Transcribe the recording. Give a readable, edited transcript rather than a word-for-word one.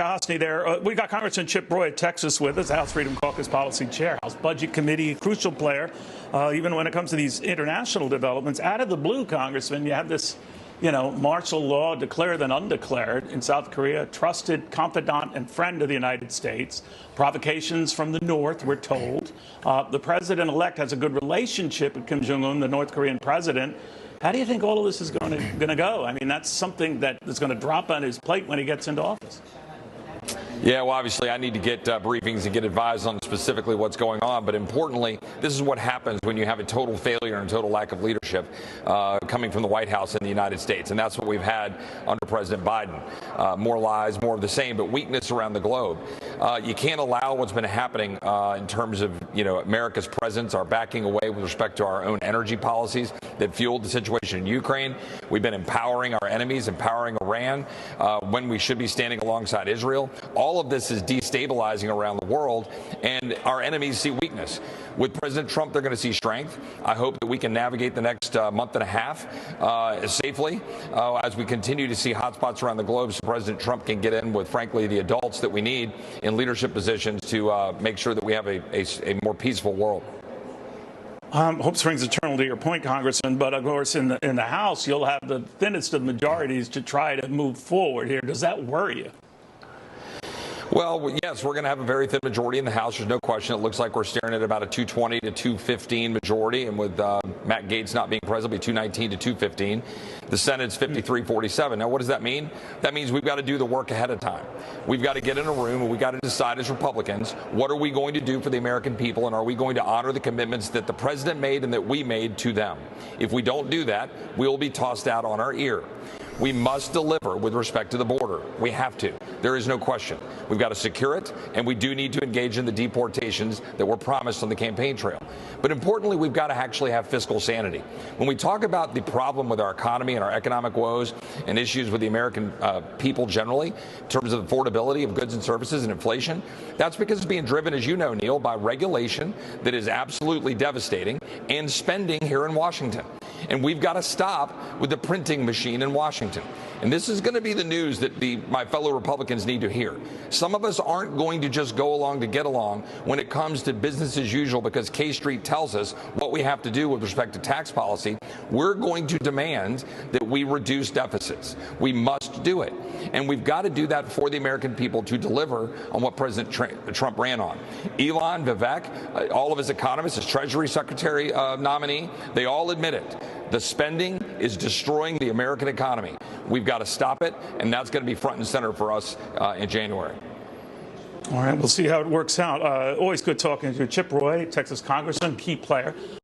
Hosny there. We got Congressman Chip Roy of Texas with us, House Freedom Caucus Policy Chair, House Budget Committee, crucial player, even when it comes to these international developments. Out of the blue, Congressman, you have this, martial law declared and undeclared in South Korea, trusted confidant and friend of the United States. Provocations from the North, we're told. The president-elect has a good relationship with Kim Jong-un, the North Korean president. How do you think all of this is going to go? I mean, that's something that is going to drop on his plate when he gets into office. Yeah, well, obviously, I need to get briefings and get advised on specifically what's going on. But importantly, this is what happens when you have a total failure and total lack of leadership coming from the White House in the United States. And that's what we've had under President Biden. More lies, more of the same, but weakness around the globe. You can't allow what's been happening in terms of, America's presence, our backing away with respect to our own energy policies that fueled the situation in Ukraine. We've been empowering our enemies, empowering Iran when we should be standing alongside Israel. All of this is destabilizing around the world, and our enemies see weakness. With President Trump, they're going to see strength. I hope that we can navigate the next month and a half safely as we continue to see hotspots around the globe so President Trump can get in with, frankly, the adults that we need in leadership positions to make sure that we have a more peaceful world. Hope springs eternal to your point, Congressman, but of course in the House you'll have the thinnest of majorities to try to move forward here. Does that worry you? Well, yes, we're going to have a very thin majority in the House. There's no question. It looks like we're staring at about a 220 to 215 majority. And with Matt Gaetz not being present, it'll be 219 to 215. The Senate's 53-47. Now, what does that mean? That means we've got to do the work ahead of time. We've got to get in a room and we've got to decide as Republicans, what are we going to do for the American people? And are we going to honor the commitments that the president made and that we made to them? If we don't do that, we'll be tossed out on our ear. We must deliver with respect to the border. We have to. There is no question. We've got to secure it, and we do need to engage in the deportations that were promised on the campaign trail. But importantly, we've got to actually have fiscal sanity. When we talk about the problem with our economy and our economic woes and issues with the American people generally, in terms of affordability of goods and services and inflation, that's because it's being driven, as you know, Neil, by regulation that is absolutely devastating and spending here in Washington. And we've got to stop with the printing machine in Washington. And this is going to be the news that my fellow Republicans need to hear. Some of us aren't going to just go along to get along when it comes to business as usual because K Street tells us what we have to do with respect to tax policy. We're going to demand that we reduce deficits. We must do it. And we've got to do that for the American people to deliver on what President Trump ran on. Elon, Vivek, all of his economists, his Treasury Secretary nominee, they all admit it. The spending is destroying the American economy. We've got to stop it, and that's going to be front and center for us in January. All right, we'll see how it works out. Always good talking to you. Chip Roy, Texas Congressman, key player.